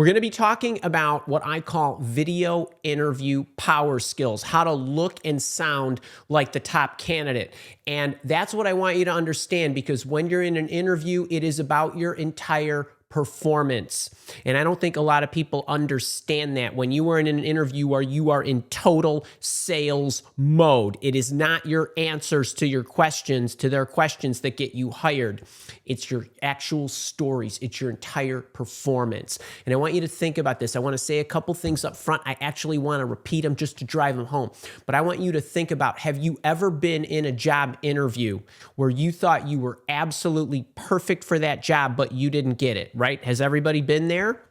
We're going to be talking about what I call video interview power skills, how to look and sound like the top candidate. And that's what I want you to understand, because when you're in an interview, it is about your entire performance. And I don't think a lot of people understand that. When you are in an interview where you are in total sales mode, it is not your answers to your questions, to their questions, that get you hired. It's your actual stories. It's your entire performance. And I want you to think about this. I want to say a couple things up front. I actually want to repeat them just to drive them home. But I want you to think about, have you ever been in a job interview where you thought you were absolutely perfect for that job, but you didn't get it? Right? Has everybody been there?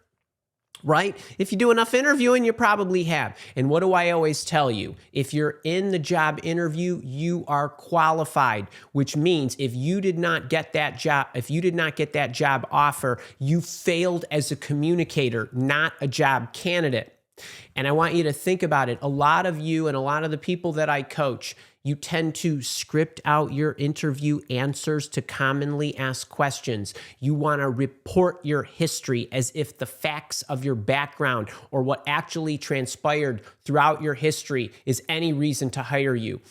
Right? If you do enough interviewing, you probably have. And what do I always tell you? If you're in the job interview, you are qualified, which means if you did not get that job offer, you failed as a communicator, not a job candidate. And I want you to think about it. A lot of you and a lot of the people that I coach, you tend to script out your interview answers to commonly asked questions. You want to report your history as if the facts of your background or what actually transpired throughout your history is any reason to hire you.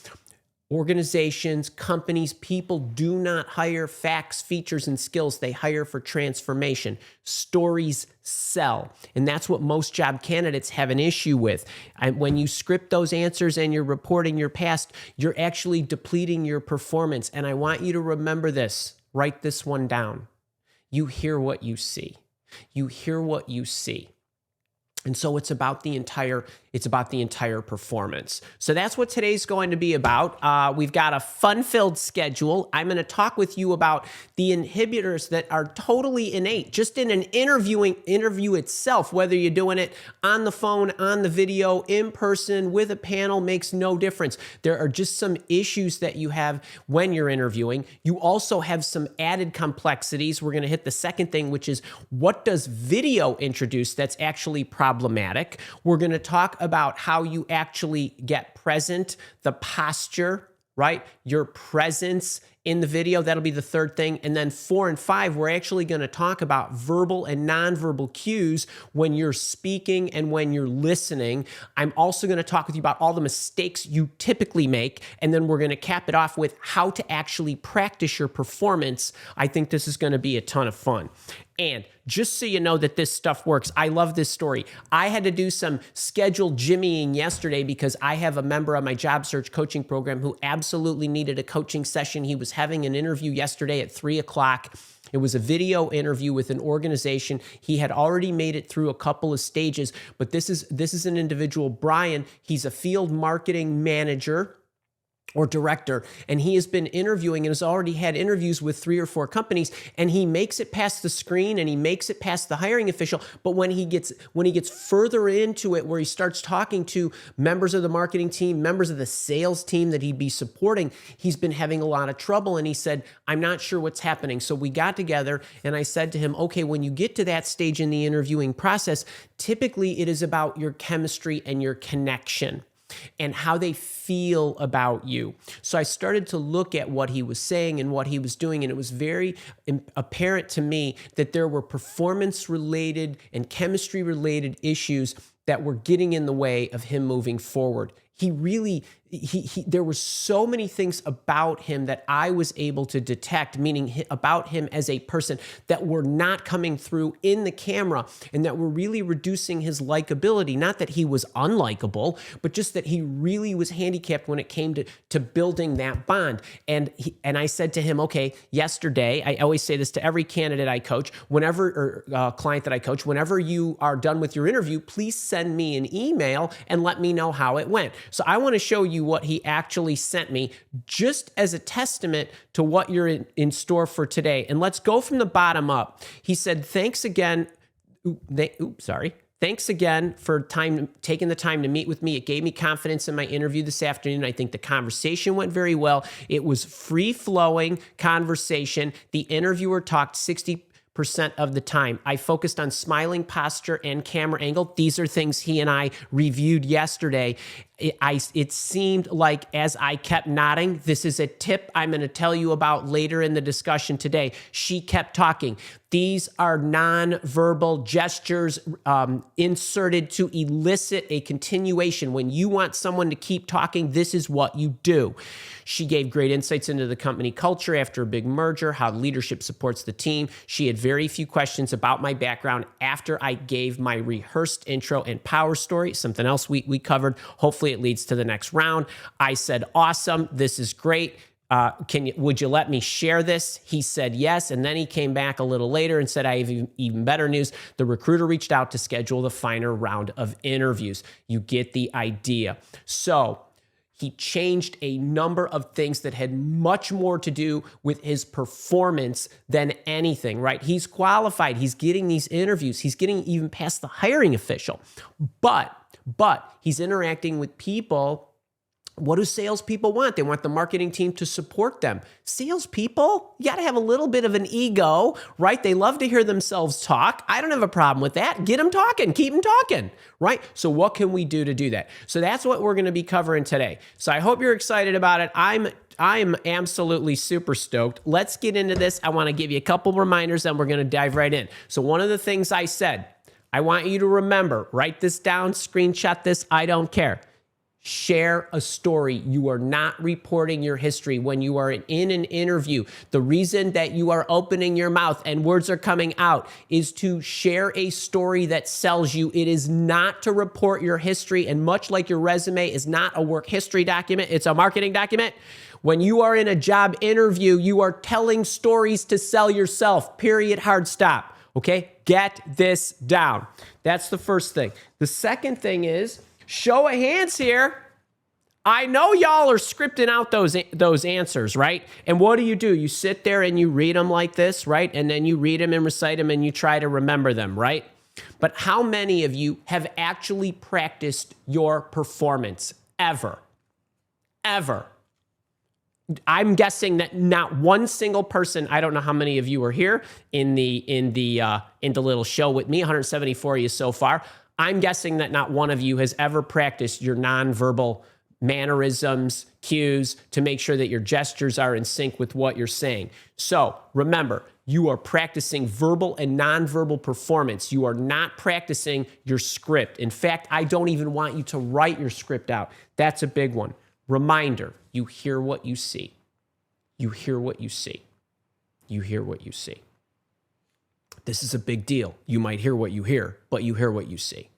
Organizations, companies, people do not hire facts, features, and skills. They hire for transformation. Stories sell. And that's what most job candidates have an issue with. And when you script those answers and you're reporting your past, you're actually depleting your performance. And I want you to remember this. Write this one down. You hear what you see. You hear what you see. And so it's about the entire performance. So that's what today's going to be about. We've got a fun-filled schedule. I'm going to talk with you about the inhibitors that are totally innate, just in an interview itself, whether you're doing it on the phone, on the video, in person, with a panel, makes no difference. There are just some issues that you have when you're interviewing. You also have some added complexities. We're going to hit the second thing, which is, what does video introduce that's actually problematic? We're going to talk about how you actually get present, the posture, right? Your presence in the video. That'll be the third thing. And then 4 and 5, we're actually going to talk about verbal and nonverbal cues when you're speaking and when you're listening. I'm also going to talk with you about all the mistakes you typically make. And then we're going to cap it off with how to actually practice your performance. I think this is going to be a ton of fun. And just so you know that this stuff works, I love this story. I had to do some scheduled jimmying yesterday because I have a member of my job search coaching program who absolutely needed a coaching session. He was having an interview yesterday at 3 o'clock. It was a video interview with an organization. He had already made it through a couple of stages, but this is an individual, Brian. He's a field marketing manager or director, and he has been interviewing and has already had interviews with 3 or 4 companies, and he makes it past the screen and he makes it past the hiring official. But when he gets further into it, where he starts talking to members of the marketing team, members of the sales team that he'd be supporting, he's been having a lot of trouble. And he said, I'm not sure what's happening. So we got together and I said to him, okay, when you get to that stage in the interviewing process, typically it is about your chemistry and your connection and how they feel about you. So I started to look at what he was saying and what he was doing, and it was very apparent to me that there were performance-related and chemistry-related issues that were getting in the way of him moving forward. There were so many things about him that I was able to detect, meaning about him as a person, that were not coming through in the camera and that were really reducing his likability. Not that he was unlikable, but just that he really was handicapped when it came to building that bond. And I said to him, okay, yesterday, I always say this to every candidate I coach, client that I coach, whenever you are done with your interview, please send me an email and let me know how it went. So I want to show you what he actually sent me, just as a testament to what you're in store for today. And let's go from the bottom up. He said, thanks again. Thanks again for taking the time to meet with me. It gave me confidence in my interview this afternoon. I think the conversation went very well. It was free-flowing conversation. The interviewer talked 60% of the time. I focused on smiling posture and camera angle. These are things he and I reviewed yesterday. It seemed like as I kept nodding, this is a tip I'm going to tell you about later in the discussion today. She kept talking. These are nonverbal gestures inserted to elicit a continuation. When you want someone to keep talking, this is what you do. She gave great insights into the company culture after a big merger, how leadership supports the team. She had very few questions about my background after I gave my rehearsed intro and power story, something else we covered. Hopefully it leads to the next round. I said, awesome, this is great. Would you let me share this? He said yes, and then he came back a little later and said, I have even better news. The recruiter reached out to schedule the final round of interviews. You get the idea. So he changed a number of things that had much more to do with his performance than anything, right? He's qualified. He's getting these interviews. He's getting even past the hiring official. But he's interacting with people. What do salespeople want? They want the marketing team to support them. Salespeople, you got to have a little bit of an ego, right? They love to hear themselves talk. I don't have a problem with that. Get them talking. Keep them talking, right? So what can we do to do that? So that's what we're going to be covering today. So I hope you're excited about it. I'm absolutely super stoked. Let's get into this. I want to give you a couple reminders, and we're going to dive right in. So one of the things I said, I want you to remember, write this down, screenshot this, I don't care. Share a story. You are not reporting your history when you are in an interview. The reason that you are opening your mouth and words are coming out is to share a story that sells you. It is not to report your history. And much like your resume is not a work history document, it's a marketing document. When you are in a job interview, you are telling stories to sell yourself. Period. Hard stop. Okay? Get this down. That's the first thing. The second thing is, show of hands here. I know y'all are scripting out those answers, right? And what do? You sit there and you read them like this, right? And then you read them and recite them and you try to remember them, right? But how many of you have actually practiced your performance ever? Ever? I'm guessing that not one single person, I don't know how many of you are here in the little show with me, 174 of you so far. I'm guessing that not one of you has ever practiced your nonverbal mannerisms, cues, to make sure that your gestures are in sync with what you're saying. So remember, you are practicing verbal and nonverbal performance. You are not practicing your script. In fact, I don't even want you to write your script out. That's a big one. Reminder, you hear what you see. You hear what you see. You hear what you see. This is a big deal. You might hear what you hear, but you hear what you see.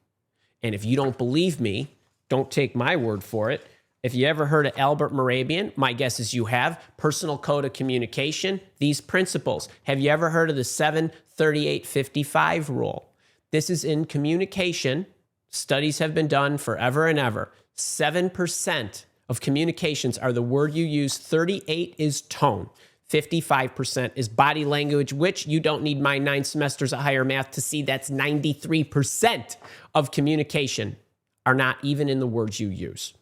And if you don't believe me, don't take my word for it. If you ever heard of Albert Morabian, my guess is you have. Personal Code of Communication, these principles. Have you ever heard of the 7-38-55 rule? This is in communication. Studies have been done forever and ever. 7% of communications are the word you use. 38 is tone. 55% is body language, which you don't need my 9 semesters of higher math to see. That's 93% of communication are not even in the words you use.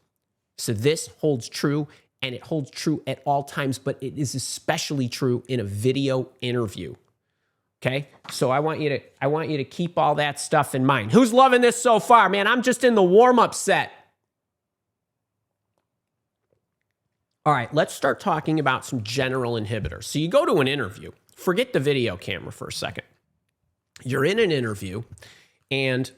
So this holds true, and it holds true at all times, but it is especially true in a video interview. Okay? So I want you to keep all that stuff in mind. Who's loving this so far? Man, I'm just in the warm-up set. All right, let's start talking about some general inhibitors. So you go to an interview. Forget the video camera for a second. You're in an interview, and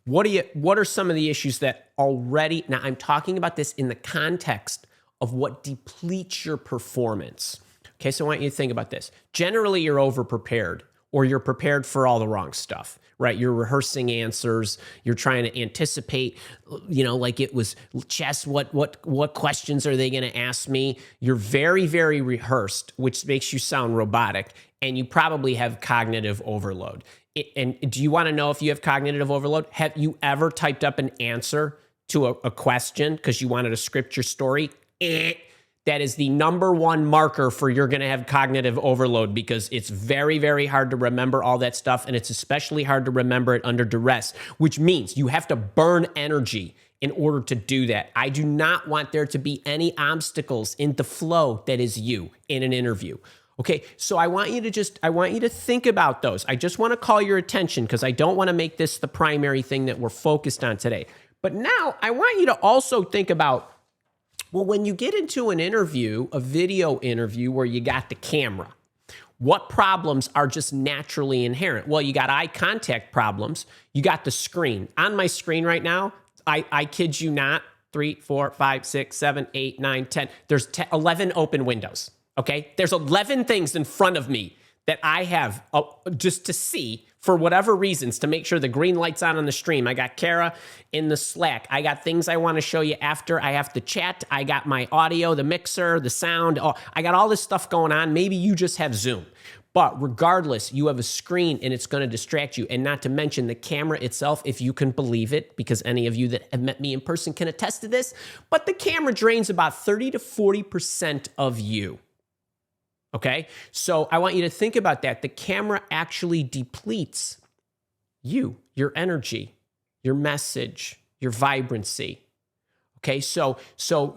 what are some of the issues that already, now I'm talking about this in the context of what depletes your performance. Okay, so I want you to think about this. Generally, you're over-prepared, or you're prepared for all the wrong stuff, right? You're rehearsing answers. You're trying to anticipate, like it was chess. What questions are they going to ask me? You're very, very rehearsed, which makes you sound robotic, and you probably have cognitive overload. And do you want to know if you have cognitive overload? Have you ever typed up an answer to a question because you wanted to script your story? That is the number one marker for you're going to have cognitive overload, because it's very, very hard to remember all that stuff, and it's especially hard to remember it under duress, which means you have to burn energy in order to do that. I do not want there to be any obstacles in the flow that is you in an interview. Okay, so I want you to think about those. I just want to call your attention, because I don't want to make this the primary thing that we're focused on today. But now I want you to also think about, well, when you get into an interview, a video interview where you got the camera, what problems are just naturally inherent? Well, you got eye contact problems. You got the screen. On my screen right now, I kid you not, 3, 4, 5, 6, 7, 8, 9, 10. There's 11 open windows, okay? There's 11 things in front of me that I have just to see for whatever reasons to make sure the green light's on the stream. I got Kara in the Slack. I got things I want to show you after I have to chat. I got my audio, the mixer, the sound. Oh, I got all this stuff going on. Maybe you just have Zoom. But regardless, you have a screen and it's going to distract you. And not to mention the camera itself, if you can believe it, because any of you that have met me in person can attest to this, but the camera drains about 30 to 40% of you. Okay, so I want you to think about that. The camera actually depletes you, your energy, your message, your vibrancy. Okay, so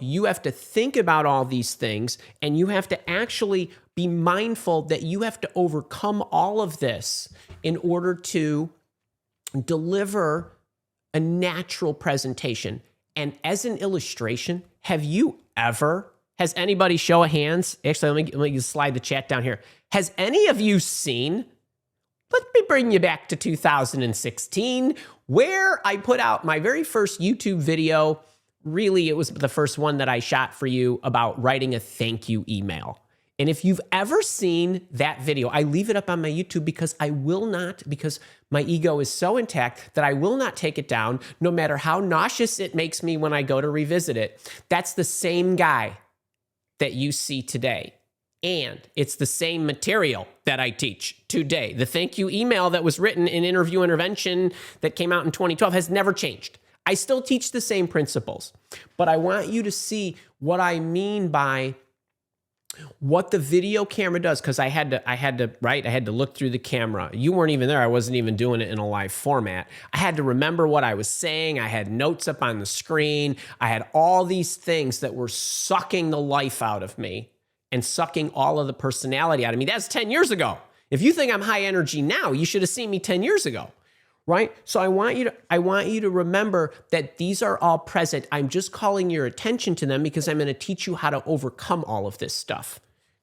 you have to think about all these things, and you have to actually be mindful that you have to overcome all of this in order to deliver a natural presentation. And as an illustration, have you ever... Has anybody, show of hands? Actually, let me slide the chat down here. Has any of you seen, let me bring you back to 2016, where I put out my very first YouTube video. Really, it was the first one that I shot for you about writing a thank you email. And if you've ever seen that video, I leave it up on my YouTube because because my ego is so intact that I will not take it down, no matter how nauseous it makes me when I go to revisit it. That's the same guy that you see today. And it's the same material that I teach today. The thank you email that was written in Interview Intervention that came out in 2012 has never changed. I still teach the same principles, but I want you to see what I mean by what the video camera does, because I had to look through the camera. You weren't even there. I wasn't even doing it in a live format. I had to remember what I was saying. I had notes up on the screen. I had all these things that were sucking the life out of me and sucking all of the personality out of me. That's 10 years ago. If you think I'm high energy now, you should have seen me 10 years ago. Right? So I want you to remember that these are all present. I'm just calling your attention to them because I'm going to teach you how to overcome all of this stuff.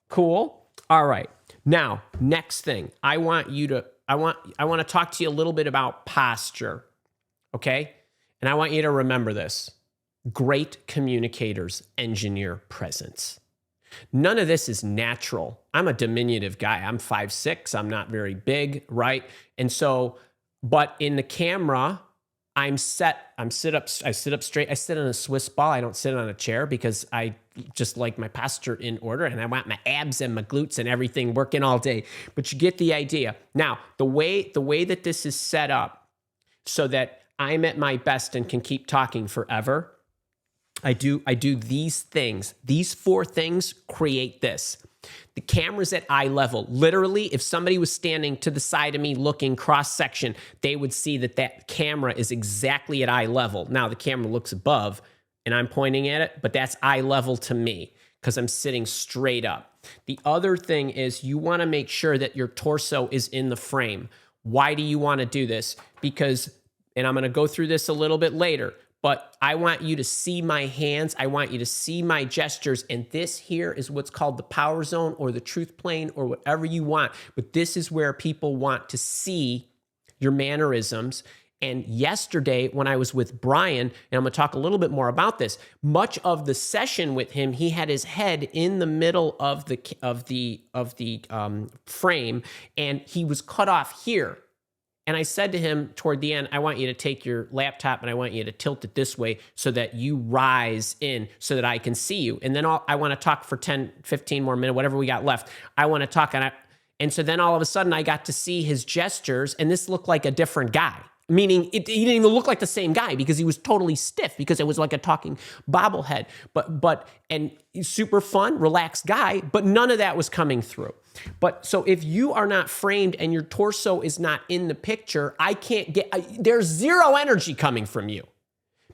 Cool? All right. Now, next thing, I want to talk to you a little bit about posture. Okay? And I want you to remember this. Great communicators engineer presence. None of this is natural. I'm a diminutive guy. I'm 5'6". I'm not very big, right? And so, but in the camera, I sit up straight. I sit on a Swiss ball. I don't sit on a chair because I just like my posture in order, and I want my abs and my glutes and everything working all day. But you get the idea. Now, the way that this is set up so that I'm at my best and can keep talking forever, I do these things. These 4 things create this. The camera's at eye level. Literally, if somebody was standing to the side of me looking cross-section, they would see that camera is exactly at eye level. Now, the camera looks above, and I'm pointing at it, but that's eye level to me because I'm sitting straight up. The other thing is you want to make sure that your torso is in the frame. Why do you want to do this? Because, and I'm going to go through this a little bit later, but I want you to see my hands. I want you to see my gestures. And this here is what's called the power zone or the truth plane or whatever you want. But this is where people want to see your mannerisms. And yesterday when I was with Brian, and I'm going to talk a little bit more about this, much of the session with him, he had his head in the middle of the frame, and he was cut off here. And I said to him toward the end, I want you to take your laptop and I want you to tilt it this way so that you rise in so that I can see you. And then I want to talk for 10, 15 more minutes, whatever we got left. I want to talk. And so then all of a sudden I got to see his gestures, and this looked like a different guy. Meaning he didn't even look like the same guy because he was totally stiff because it was like a talking bobblehead. And super fun, relaxed guy, but none of that was coming through. But so if you are not framed and your torso is not in the picture, there's zero energy coming from you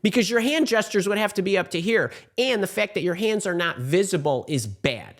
because your hand gestures would have to be up to here. And the fact that your hands are not visible is bad.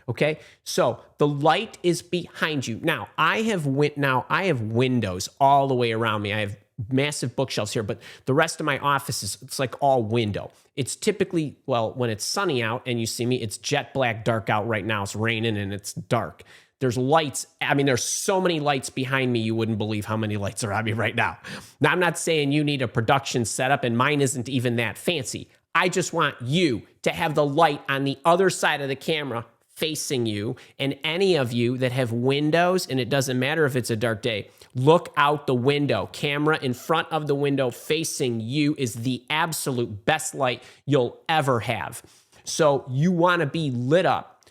Okay, so the light is behind you. Now I have windows all the way around me. I have massive bookshelves here, but the rest of my office it's like all window. It's typically, well, when it's sunny out and you see me, it's jet black dark out right now. It's raining and it's dark. There's lights. I mean, there's so many lights behind me, you wouldn't believe how many lights are on me right now. Now, I'm not saying you need a production setup, and mine isn't even that fancy. I just want you to have the light on the other side of the camera facing you, and any of you that have windows, and it doesn't matter if it's a dark day, look out the window. Camera in front of the window facing you is the absolute best light you'll ever have. So you want to be lit up.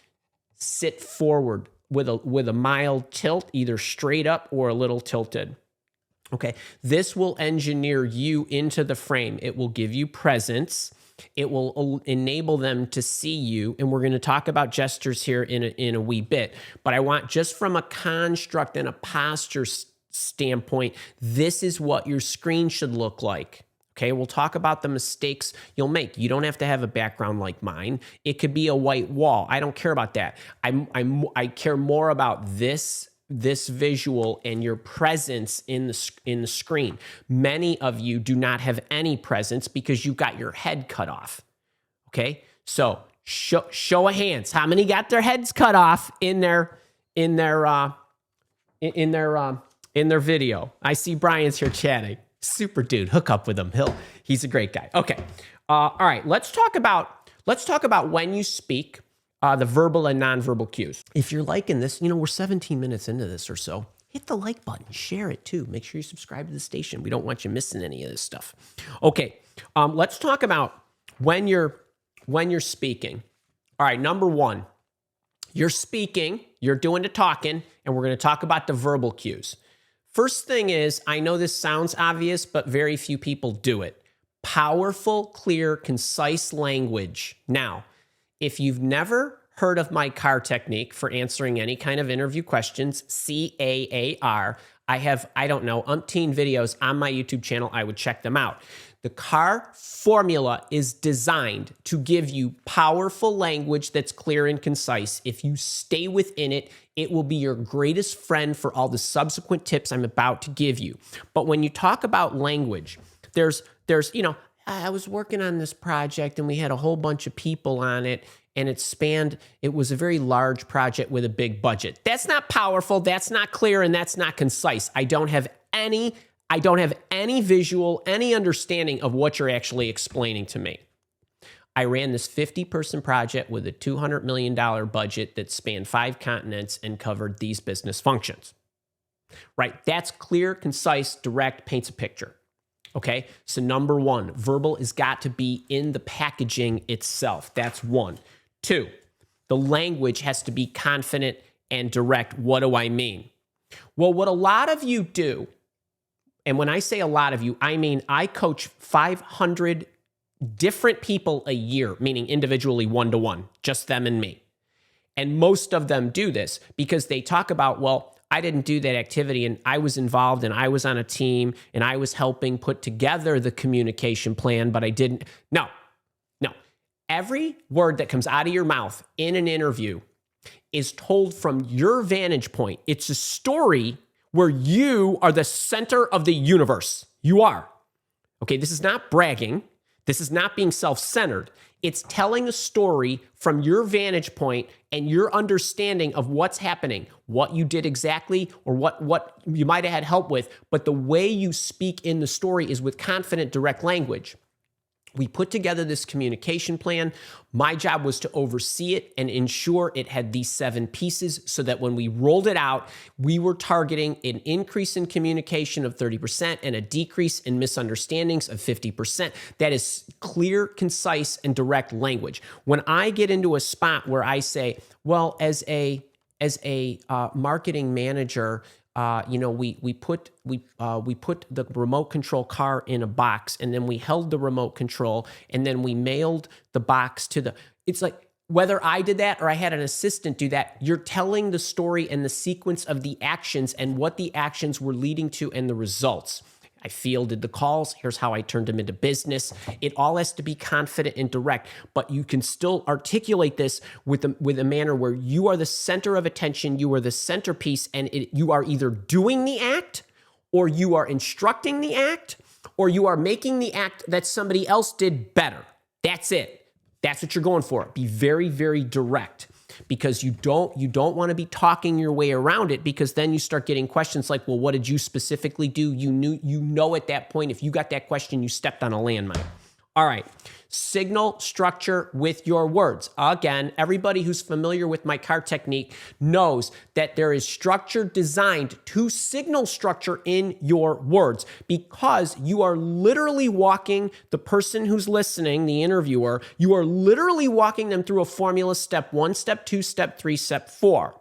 Sit forward with a mild tilt, either straight up or a little tilted. Okay, this will engineer you into the frame. It will give you presence. It will enable them to see you. And we're going to talk about gestures here in a wee bit. But I want, just from a construct and a posture standpoint, this is what your screen should look like. Okay, we'll talk about the mistakes you'll make. You don't have to have a background like mine. It could be a white wall. I don't care about that. I care more about this visual and your presence in the screen. Many of you do not have any presence because you got your head cut off. Okay, so show of hands. How many got their heads cut off in their video? I see Brian's here chatting. Super dude, hook up with him. He's a great guy. Okay, all right. Let's talk about when you speak. The verbal and nonverbal cues. If you're liking this, we're 17 minutes into this or so, hit the like button, share it too. Make sure you subscribe to the station. We don't want you missing any of this stuff. Okay, let's talk about when you're speaking. All right, number one, you're speaking, you're doing the talking, and we're going to talk about the verbal cues. First thing is, I know this sounds obvious, but very few people do it. Powerful, clear, concise language. Now, if you've never heard of my CAR technique for answering any kind of interview questions, CAAR, I have, umpteen videos on my YouTube channel. I would check them out. The CAR formula is designed to give you powerful language that's clear and concise. If you stay within it, it will be your greatest friend for all the subsequent tips I'm about to give you. But when you talk about language, there's I was working on this project and we had a whole bunch of people on it, and it was a very large project with a big budget. That's not powerful, that's not clear, and that's not concise. I don't have any visual, any understanding of what you're actually explaining to me. I ran this 50-person project with a $200 million budget that spanned 5 continents and covered these business functions. Right? That's clear, concise, direct, paints a picture. Okay, so number one, verbal has got to be in the packaging itself. That's one. Two, the language has to be confident and direct. What do I mean? Well, what a lot of you do, and when I say a lot of you, I mean I coach 500 different people a year, meaning individually one-to-one, just them and me. And most of them do this because they talk about, well, I didn't do that activity and I was involved and I was on a team and I was helping put together the communication plan, but I didn't. No. Every word that comes out of your mouth in an interview is told from your vantage point. It's a story where you are the center of the universe. You are. Okay, this is not bragging. This is not being self-centered. It's telling a story from your vantage point and your understanding of what's happening, what you did exactly, or what you might have had help with. But the way you speak in the story is with confident, direct language. We put together this communication plan. My job was to oversee it and ensure it had these 7 pieces so that when we rolled it out, we were targeting an increase in communication of 30% and a decrease in misunderstandings of 50%. That is clear, concise, and direct language. When I get into a spot where I say, well, as a marketing manager, we put the remote control car in a box, and then we held the remote control, and then we mailed the box to it's like, whether I did that or I had an assistant do that, you're telling the story and the sequence of the actions and what the actions were leading to and the results. I fielded the calls. Here's how I turned them into business. It all has to be confident and direct, but you can still articulate this with a manner where you are the center of attention, you are the centerpiece, and you are either doing the act or you are instructing the act, or you are making the act that somebody else did better. That's it. That's what you're going for. Be very, very direct, because you don't want to be talking your way around it, because then you start getting questions like, well, what did you specifically do? You know at that point, if you got that question, you stepped on a landmine. All right. Signal structure with your words. Again, everybody who's familiar with my CAR technique knows that there is structure designed to signal structure in your words, because you are literally walking the person who's listening, the interviewer, you are literally walking them through a formula: step 1, step 2, step 3, step 4.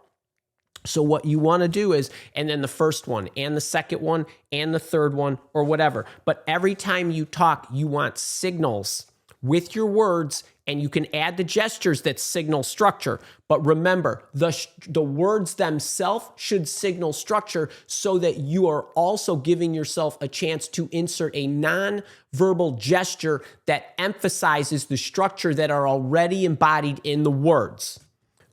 So what you want to do is, and then the first one and the second one and the third one or whatever. But every time you talk, you want signals with your words, and you can add the gestures that signal structure. But remember, the words themselves should signal structure, so that you are also giving yourself a chance to insert a non-verbal gesture that emphasizes the structure that are already embodied in the words.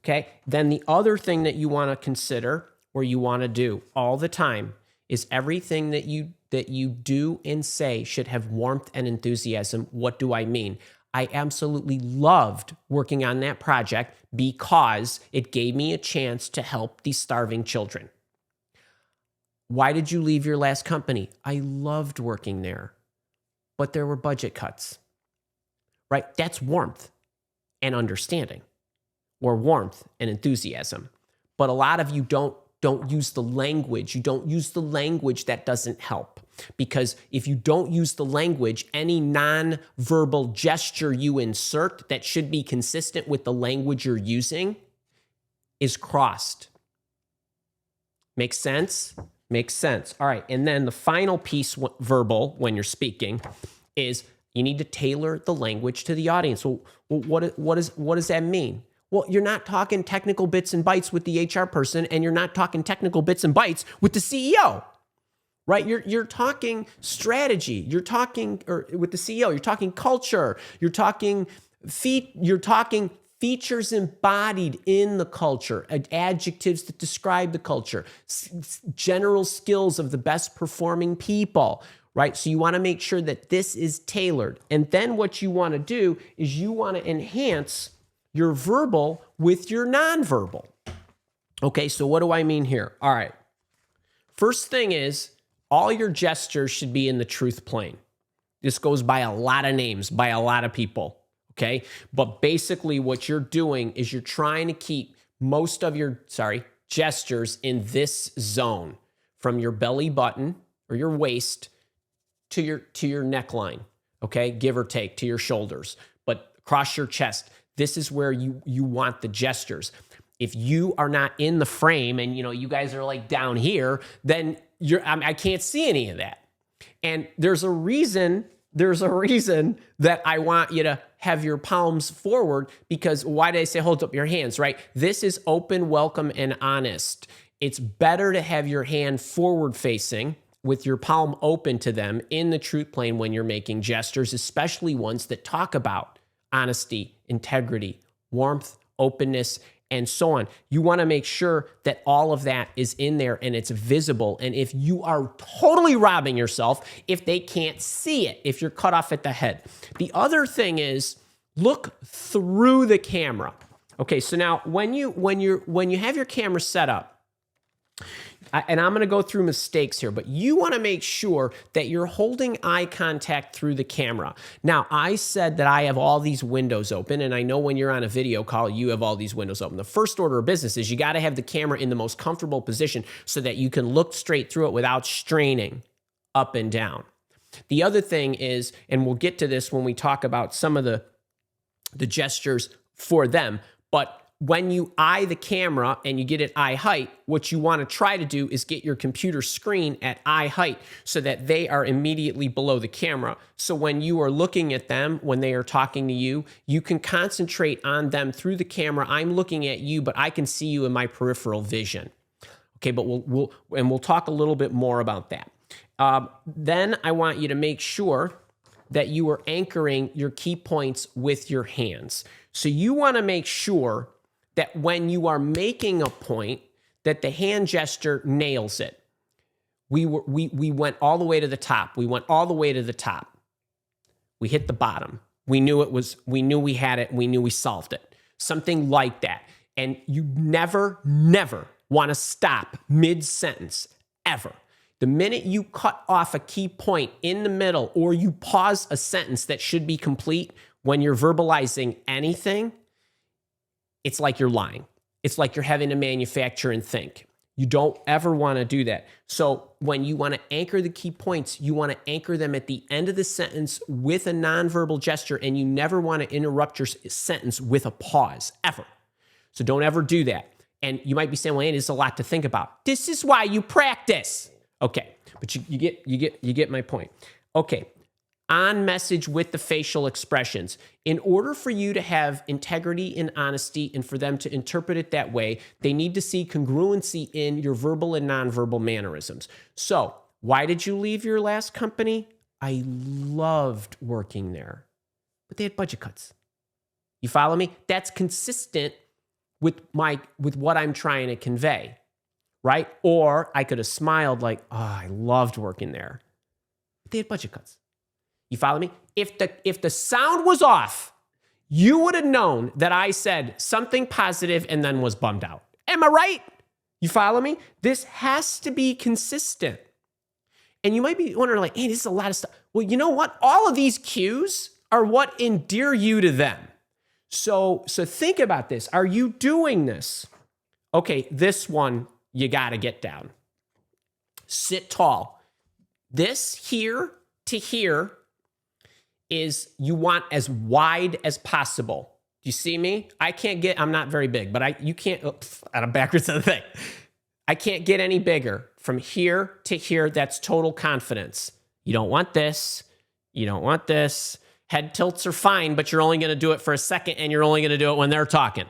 Okay, then the other thing that you want to consider, or you want to do all the time, is everything that you do and say should have warmth and enthusiasm. What do I mean? I absolutely loved working on that project because it gave me a chance to help these starving children. Why did you leave your last company? I loved working there, but there were budget cuts, right? That's warmth and understanding, or warmth and enthusiasm. But a lot of you don't use the language. You don't use the language. That doesn't help, because if you don't use the language, any non-verbal gesture you insert that should be consistent with the language you're using is crossed. Makes sense? Makes sense. All right. And then the final piece, verbal, when you're speaking, is you need to tailor the language to the audience. Well, what does that mean? Well, you're not talking technical bits and bytes with the HR person, and you're not talking technical bits and bytes with the CEO, right? You're talking strategy. You're talking, or with the CEO, you're talking culture. You're talking features embodied in the culture, adjectives that describe the culture, general skills of the best performing people, right? So you want to make sure that this is tailored. And then what you want to do is you want to enhance your verbal with your nonverbal. Okay, so what do I mean here? All right. First thing is, all your gestures should be in the truth plane. This goes by a lot of names, by a lot of people, okay? But basically what you're doing is you're trying to keep most of your, gestures in this zone, from your belly button or your waist to your neckline, okay? Give or take, to your shoulders, but across your chest. This is where you want the gestures. If you are not in the frame and you guys are like down here, then I can't see any of that. And there's a reason that I want you to have your palms forward, because why did I say hold up your hands, right? This is open, welcome, and honest. It's better to have your hand forward facing with your palm open to them in the truth plane when you're making gestures, especially ones that talk about honesty, integrity, warmth, openness, and so on. You want to make sure that all of that is in there and it's visible. And if you are totally robbing yourself, if they can't see it, if you're cut off at the head. The other thing is, look through the camera. Okay, so now when you have your camera set up, and I'm going to go through mistakes here, but you want to make sure that you're holding eye contact through the camera. Now, I said that I have all these windows open, and I know when you're on a video call, you have all these windows open. The first order of business is you got to have the camera in the most comfortable position so that you can look straight through it without straining up and down. The other thing is, and we'll get to this when we talk about some of the gestures for them, but when you eye the camera and you get it eye height, what you want to try to do is get your computer screen at eye height so that they are immediately below the camera. So when you are looking at them, when they are talking to you, you can concentrate on them through the camera. I'm looking at you, but I can see you in my peripheral vision. Okay, but we'll talk a little bit more about that. Then I want you to make sure that you are anchoring your key points with your hands. So you want to make sure that when you are making a point, that the hand gesture nails it. We went all the way to the top. We went all the way to the top. We hit the bottom. We knew we had it. We knew we solved it. Something like that. And you never want to stop mid-sentence, ever. The minute you cut off a key point in the middle or you pause a sentence that should be complete when you're verbalizing anything, it's like you're lying. It's like you're having to manufacture and think. You don't ever want to do that. So when you want to anchor the key points, you want to anchor them at the end of the sentence with a nonverbal gesture, and you never want to interrupt your sentence with a pause, ever. So don't ever do that. And you might be saying, well, Andy, this is a lot to think about. This is why you practice. Okay, but you get my point. Okay, on message with the facial expressions. In order for you to have integrity and honesty and for them to interpret it that way, they need to see congruency in your verbal and nonverbal mannerisms. So, why did you leave your last company? I loved working there, but they had budget cuts. You follow me? That's consistent with what I'm trying to convey, right? Or I could have smiled like, oh, I loved working there, but they had budget cuts. You follow me? If the sound was off, you would have known that I said something positive and then was bummed out. Am I right? You follow me? This has to be consistent. And you might be wondering like, hey, this is a lot of stuff. Well, you know what? All of these cues are what endear you to them. So think about this. Are you doing this? Okay, this one you got to get down. Sit tall. This here to here is you want as wide as possible. Do you see me? I'm not very big, but you can't, I'm backwards of the thing. I can't get any bigger. From here to here, that's total confidence. You don't want this. You don't want this. Head tilts are fine, but you're only going to do it for a second, and you're only going to do it when they're talking.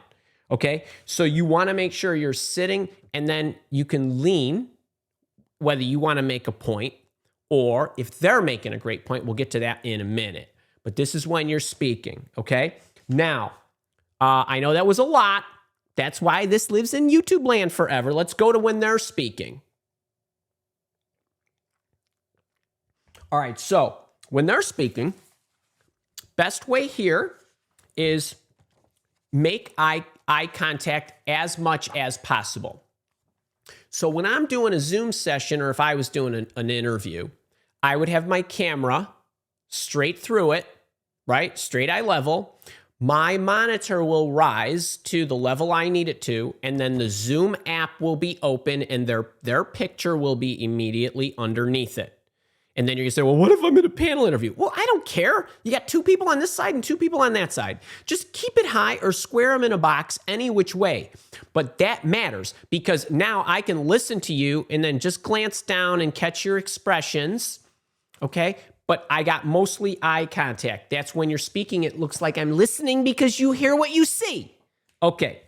Okay? So you want to make sure you're sitting, and then you can lean, whether you want to make a point, or if they're making a great point. We'll get to that in a minute. But this is when you're speaking, okay? Now, I know that was a lot. That's why this lives in YouTube land forever. Let's go to when they're speaking. All right, so when they're speaking, best way here is make eye contact as much as possible. So when I'm doing a Zoom session, or if I was doing an interview, I would have my camera straight through it, right? Straight eye level. My monitor will rise to the level I need it to, and then the Zoom app will be open, and their picture will be immediately underneath it. And then you're going to say, well, what if I'm in a panel interview? Well, I don't care. You got 2 people on this side and 2 people on that side. Just keep it high or square them in a box any which way. But that matters because now I can listen to you and then just glance down and catch your expressions, okay? But I got mostly eye contact. That's when you're speaking, it looks like I'm listening because you hear what you see. Okay,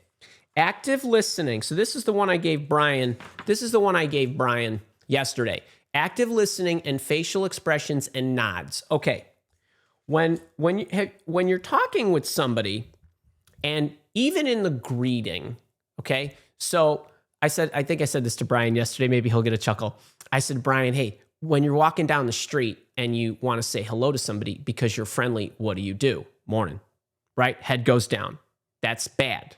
active listening. So this is the one I gave Brian. This is the one I gave Brian yesterday. Active listening and facial expressions and nods. Okay, when you're talking with somebody, and even in the greeting, okay. So I think I said this to Brian yesterday. Maybe he'll get a chuckle. I said, Brian, hey, when you're walking down the street and you want to say hello to somebody because you're friendly, what do? Morning, right? Head goes down. That's bad.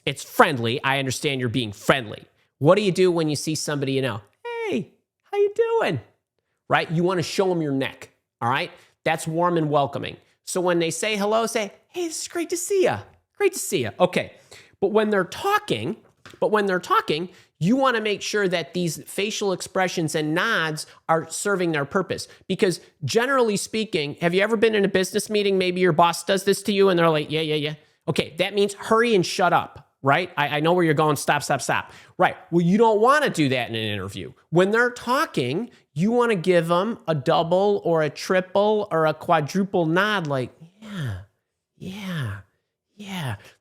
It's friendly. I understand you're being friendly. What do you do when you see somebody you know? Hey, how you doing? Right? You want to show them your neck. All right? That's warm and welcoming. So when they say hello, say, hey, this is great to see you. Great to see you. Okay. But when they're talking, you want to make sure that these facial expressions and nods are serving their purpose. Because generally speaking, have you ever been in a business meeting? Maybe your boss does this to you and they're like, yeah. Okay, that means hurry and shut up. Right? I know where you're going. Stop. Right. Well, you don't want to do that in an interview. When they're talking, you want to give them a double or a triple or a quadruple nod like, yeah.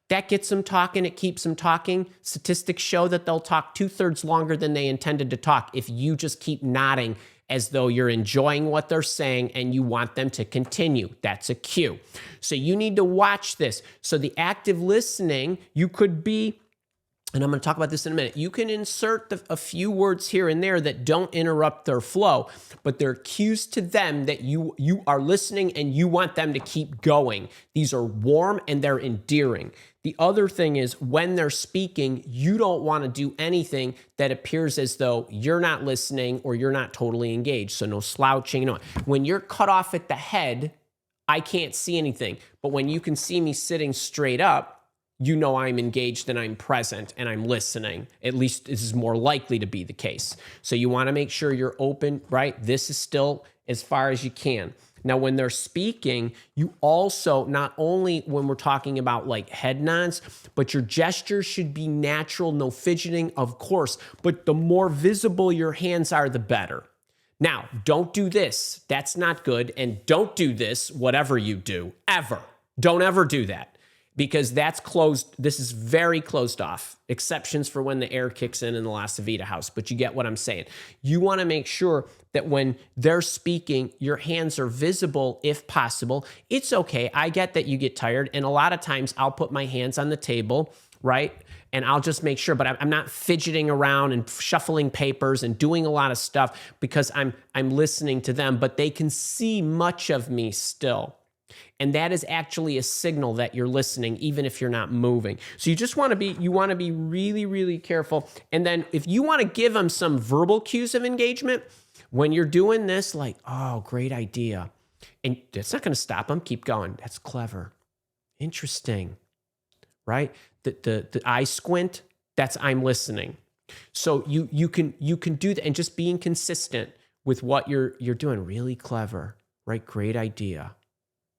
That gets them talking. It keeps them talking. Statistics show that they'll talk 2/3 longer than they intended to talk if you just keep nodding as though you're enjoying what they're saying and you want them to continue. That's a cue. So you need to watch this. So the active listening, you could be and I'm going to talk about this in a minute, you can insert a few words here and there that don't interrupt their flow, but they're cues to them that you are listening and you want them to keep going. These are warm and they're endearing. The other thing is when they're speaking, you don't want to do anything that appears as though you're not listening or you're not totally engaged. So no slouching. No. When you're cut off at the head, I can't see anything. But when you can see me sitting straight up, you know I'm engaged and I'm present and I'm listening. At least this is more likely to be the case. So you want to make sure you're open, right? This is still as far as you can. Now, when they're speaking, you also, not only when we're talking about like head nods, but your gestures should be natural, no fidgeting, of course, but the more visible your hands are, the better. Now, don't do this. That's not good. And don't do this, whatever you do, ever. Don't ever do that. Because that's closed. This is very closed off. Exceptions for when the air kicks in the LaCivita house, but you get what I'm saying. You want to make sure that when they're speaking, your hands are visible if possible. It's okay. I get that you get tired, and a lot of times I'll put my hands on the table, right? And I'll just make sure, but I'm not fidgeting around and shuffling papers and doing a lot of stuff because I'm listening to them, but they can see much of me still. And that is actually a signal that you're listening, even if you're not moving. So you want to be really, really careful. And then if you want to give them some verbal cues of engagement, when you're doing this, like, oh, great idea. And that's not going to stop them. Keep going. That's clever. Interesting. Right? The eye squint, that's I'm listening. So you can do that, and just being consistent with what you're doing. Really clever. Right? Great idea.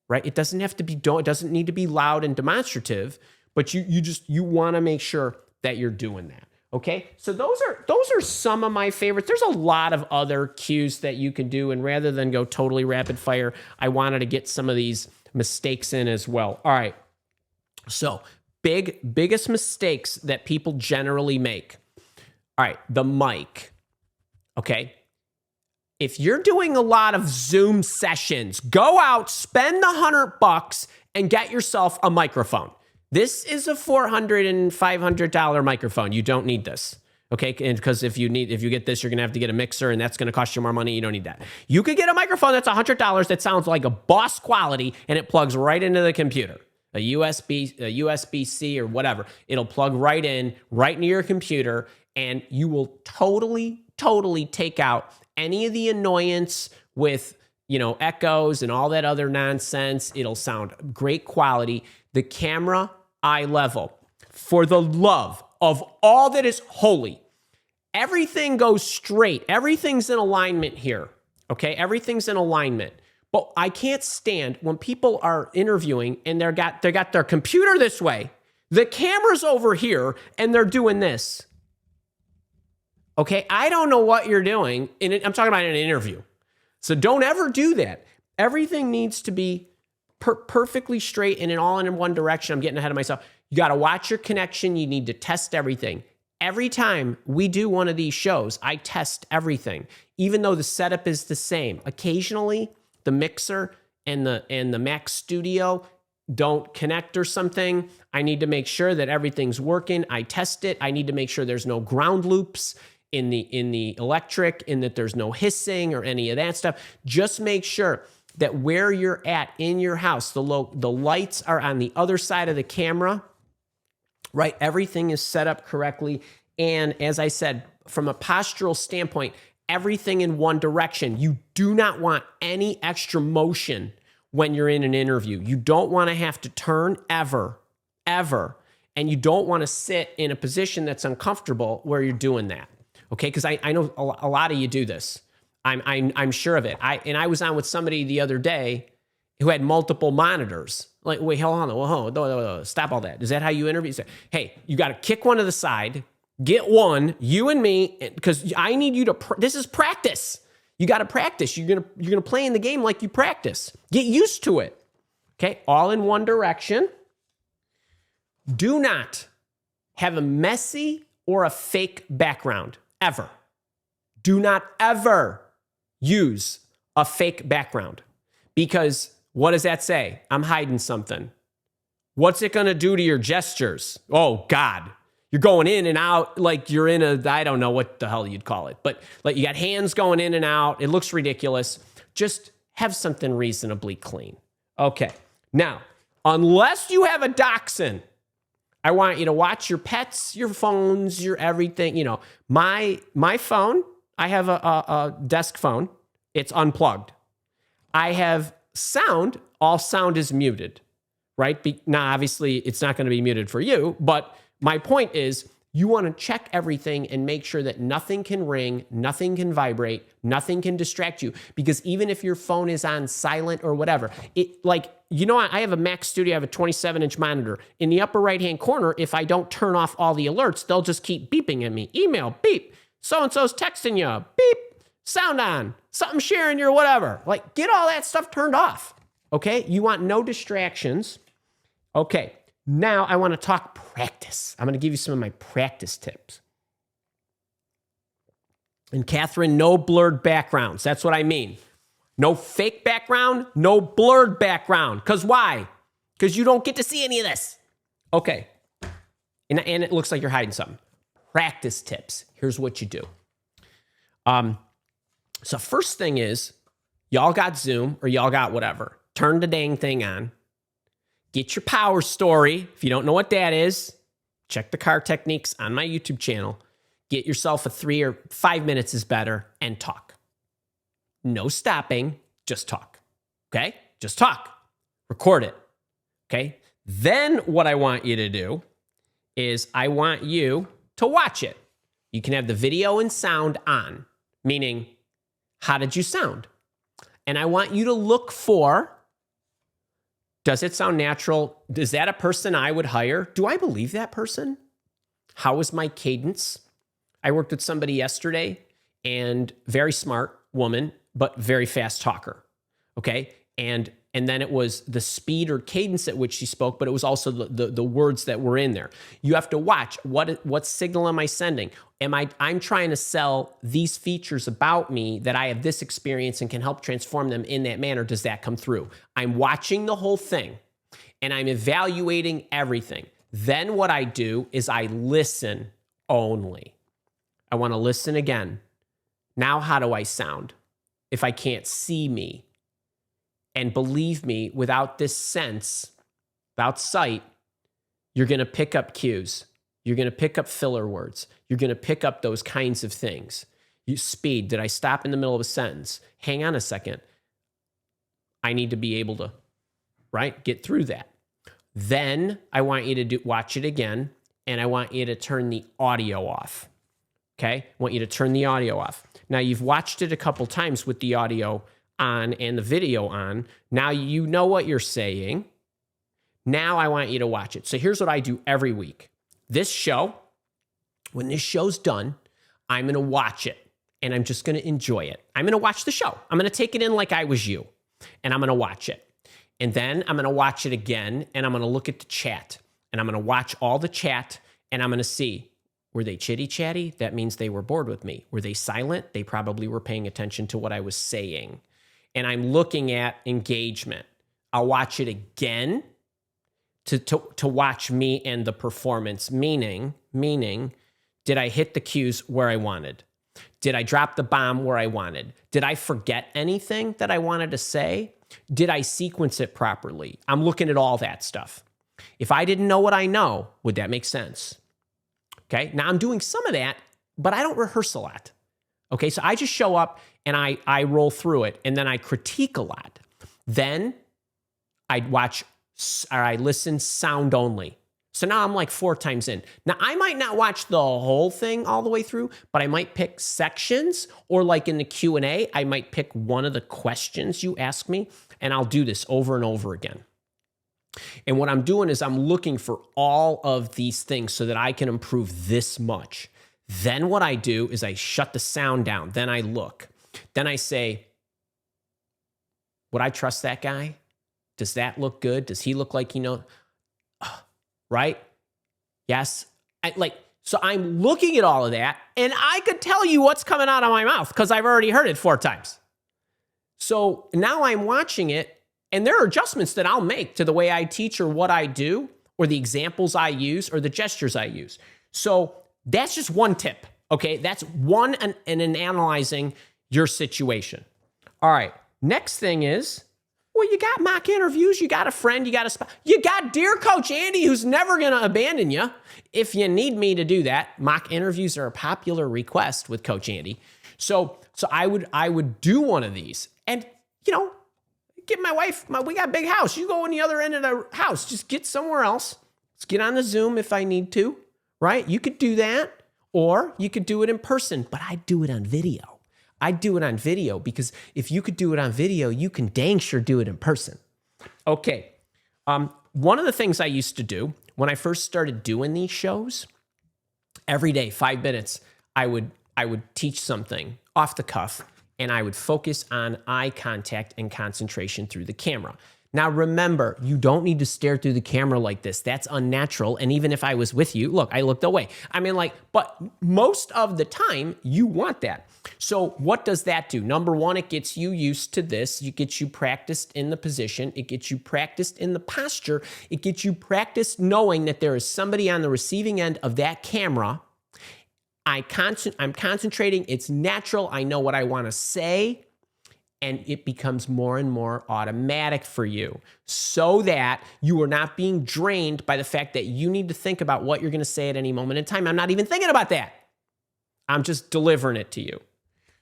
Right? It doesn't have to be, it doesn't need to be loud and demonstrative, but you want to make sure that you're doing that. Okay? So those are some of my favorites. There's a lot of other cues that you can do, and rather than go totally rapid fire, I wanted to get some of these mistakes in as well. All right. So, biggest mistakes that people generally make. All right, the mic. Okay? If you're doing a lot of Zoom sessions, go out, spend the $100 and get yourself a microphone. This is a $400 and $500 microphone. You don't need this, okay? And because if you get this, you're gonna have to get a mixer, and that's gonna cost you more money. You don't need that. You could get a microphone that's $100 that sounds like a Boss quality, and it plugs right into the computer. A USB-C or whatever. It'll plug right in, right near your computer, and you will totally take out any of the annoyance with, echoes and all that other nonsense. It'll sound great quality. The camera, eye level. For the love of all that is holy, everything goes straight. Everything's in alignment here, okay? Everything's in alignment. But I can't stand when people are interviewing and they got their computer this way, the camera's over here, and they're doing this. Okay, I don't know what you're doing. I'm talking about in an interview. So don't ever do that. Everything needs to be perfectly straight and all in one direction. I'm getting ahead of myself. You got to watch your connection. You need to test everything. Every time we do one of these shows, I test everything, even though the setup is the same. Occasionally, the mixer and the Mac Studio don't connect or something. I need to make sure that everything's working. I test it. I need to make sure there's no ground loops in the electric, and that there's no hissing or any of that stuff. Just make sure that where you're at in your house, the lights are on the other side of the camera, right? Everything is set up correctly. And as I said, from a postural standpoint, everything in one direction. You do not want any extra motion when you're in an interview. You don't want to have to turn ever. And you don't want to sit in a position that's uncomfortable where you're doing that. Okay, because I know a lot of you do this. I'm sure of it. I was on with somebody the other day who had multiple monitors. Like, wait, hold on, stop all that. Is that how you interview? Say, hey, you got to kick one to the side, get one, you and me, because I need you to. This is practice. You got to practice. You're gonna play in the game like you practice. Get used to it. Okay, all in one direction. Do not have a messy or a fake background. Ever. Do not ever use a fake background, because what does that say? I'm hiding something. What's it going to do to your gestures? Oh, God. You're going in and out like you're in a, I don't know what the hell you'd call it, but like you got hands going in and out. It looks ridiculous. Just have something reasonably clean. Okay. Now, unless you have a dachshund, I want you to watch your pets, your phones, your everything. You know, my phone, I have a desk phone. It's unplugged. I have sound. All sound is muted, right? Now, obviously, it's not going to be muted for you, but my point is you want to check everything and make sure that nothing can ring, nothing can vibrate, nothing can distract you. Because even if your phone is on silent or whatever, it like, you know, I have a Mac Studio, I have a 27-inch monitor. In the upper right-hand corner, if I don't turn off all the alerts, they'll just keep beeping at me. Email, beep. So-and-so's texting you, beep. Sound on, something sharing your whatever. Like, get all that stuff turned off, okay? You want no distractions. Okay, now I want to talk practice. I'm going to give you some of my practice tips. And Catherine, no blurred backgrounds. That's what I mean. No fake background, no blurred background. Because why? Because you don't get to see any of this. Okay, and it looks like you're hiding something. Practice tips. Here's what you do. So first thing is, y'all got Zoom or y'all got whatever. Turn the dang thing on. Get your power story. If you don't know what that is, check the car techniques on my YouTube channel. Get yourself a 3 or 5 minutes is better and talk. No stopping, just talk. Okay? Just talk. Record it. Okay? Then what I want you to do is I want you to watch it. You can have the video and sound on, meaning, how did you sound? And I want you to look for, does it sound natural? Is that a person I would hire? Do I believe that person? How is my cadence? I worked with somebody yesterday, and very smart woman, but very fast talker. Okay. And then it was the speed or cadence at which she spoke, but it was also the words that were in there. You have to watch what signal am I sending? I'm trying to sell these features about me that I have this experience and can help transform them in that manner. Does that come through? I'm watching the whole thing and I'm evaluating everything. Then what I do is I listen only. I want to listen again. Now, how do I sound if I can't see me? And believe me, without this sense, without sight, you're going to pick up cues. You're going to pick up filler words. You're going to pick up those kinds of things. Speed. Did I stop in the middle of a sentence? Hang on a second. I need to be able to, right, get through that. Then I want you to watch it again, and I want you to turn the audio off. Okay? I want you to turn the audio off. Now, you've watched it a couple times with the audio on and the video on. Now you know what you're saying. Now I want you to watch it. So here's what I do every week. This show, when this show's done, I'm going to watch it and I'm just going to enjoy it. I'm going to watch the show. I'm going to take it in like I was you, and I'm going to watch it. And then I'm going to watch it again, and I'm going to look at the chat, and I'm going to watch all the chat, and I'm going to see, were they chitty-chatty? That means they were bored with me. Were they silent? They probably were paying attention to what I was saying. And I'm looking at engagement. I'll watch it again to watch me and the performance, meaning, did I hit the cues where I wanted? Did I drop the bomb where I wanted? Did I forget anything that I wanted to say? Did I sequence it properly? I'm looking at all that stuff. If I didn't know what I know, would that make sense? Okay, now I'm doing some of that, but I don't rehearse a lot. Okay, so I just show up and I roll through it, and then I critique a lot. Then I watch, or I listen sound only. So now I'm like 4 times in. Now, I might not watch the whole thing all the way through, but I might pick sections, or like in the Q&A, I might pick one of the questions you ask me, and I'll do this over and over again. And what I'm doing is I'm looking for all of these things so that I can improve this much. Then what I do is I shut the sound down. Then I look. Then I say, would I trust that guy? Does that look good? Does he look like he knows? Right? Yes. So I'm looking at all of that, and I could tell you what's coming out of my mouth because I've already heard it 4 times. So now I'm watching it, and there are adjustments that I'll make to the way I teach or what I do or the examples I use or the gestures I use. So that's just one tip, okay? That's one in analyzing your situation. All right, next thing is, well, you got mock interviews, you got a friend, you got a spouse, you got dear Coach Andy who's never gonna abandon you. If you need me to do that, mock interviews are a popular request with Coach Andy. So I would do one of these, and get my wife. We got a big house. You go on the other end of the house. Just get somewhere else. Let's get on the Zoom if I need to. Right? You could do that, or you could do it in person. But I do it on video. I do it on video because if you could do it on video, you can dang sure do it in person. Okay. One of the things I used to do when I first started doing these shows, every day, 5 minutes, I would teach something off the cuff, and I would focus on eye contact and concentration through the camera. Now, remember, you don't need to stare through the camera like this. That's unnatural. And even if I was with you, look, I looked away. But most of the time, you want that. So what does that do? Number one, it gets you used to this. It gets you practiced in the position. It gets you practiced in the posture. It gets you practiced knowing that there is somebody on the receiving end of that camera. I'm concentrating. It's natural. I know what I want to say. And it becomes more and more automatic for you so that you are not being drained by the fact that you need to think about what you're going to say at any moment in time. I'm not even thinking about that. I'm just delivering it to you.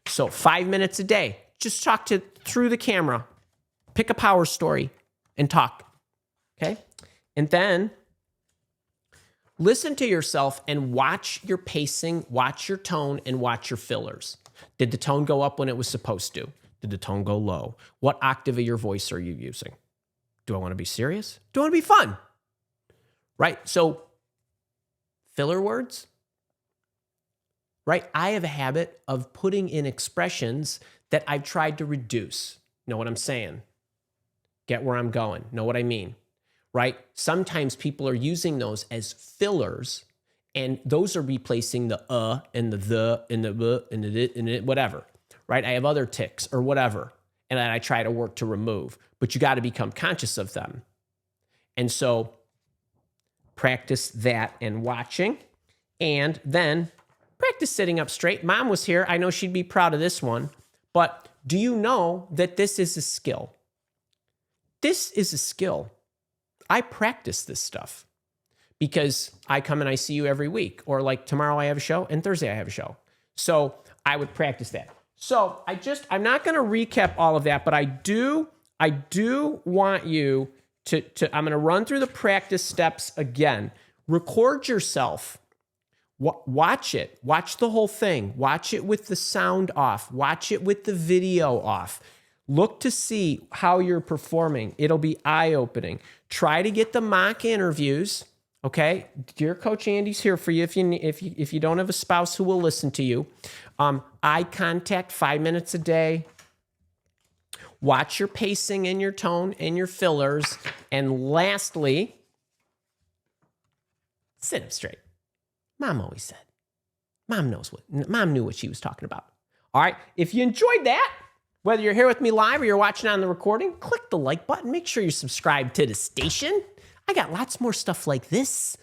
So 5 minutes a day, just talk through the camera, pick a power story and talk. Okay. And then listen to yourself and watch your pacing, watch your tone, and watch your fillers. Did the tone go up when it was supposed to? Did the tone go low? What octave of your voice are you using? Do I want to be serious? Do I want to be fun? Right? So, filler words, right? I have a habit of putting in expressions that I've tried to reduce. Know what I'm saying? Get where I'm going. Know what I mean? Right? Sometimes people are using those as fillers, and those are replacing the and the and the and the whatever. Right? I have other tics or whatever, and then I try to work to remove, but you got to become conscious of them. And so practice that and watching, and then practice sitting up straight. Mom was here. I know she'd be proud of this one, but do you know that this is a skill? This is a skill. I practice this stuff because I come and I see you every week, or like tomorrow I have a show and Thursday I have a show. So I would practice that. So I'm not going to recap all of that, but I do want you to I'm going to run through the practice steps again. Record yourself. Watch it. Watch the whole thing. Watch it with the sound off. Watch it with the video off. Look to see how you're performing. It'll be eye-opening. Try to get the mock interviews. Okay, dear Coach Andy's here for you if you don't have a spouse who will listen to you. Eye contact, 5 minutes a day. Watch your pacing and your tone and your fillers. And lastly, sit up straight. Mom always said. Mom knew what she was talking about. All right, if you enjoyed that, whether you're here with me live or you're watching on the recording, click the like button. Make sure you're subscribed to the station. I got lots more stuff like this.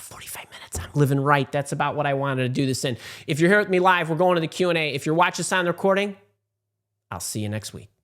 45 minutes. I'm living right. That's about what I wanted to do this in. If you're here with me live, we're going to the Q&A. If you're watching this on the recording, I'll see you next week.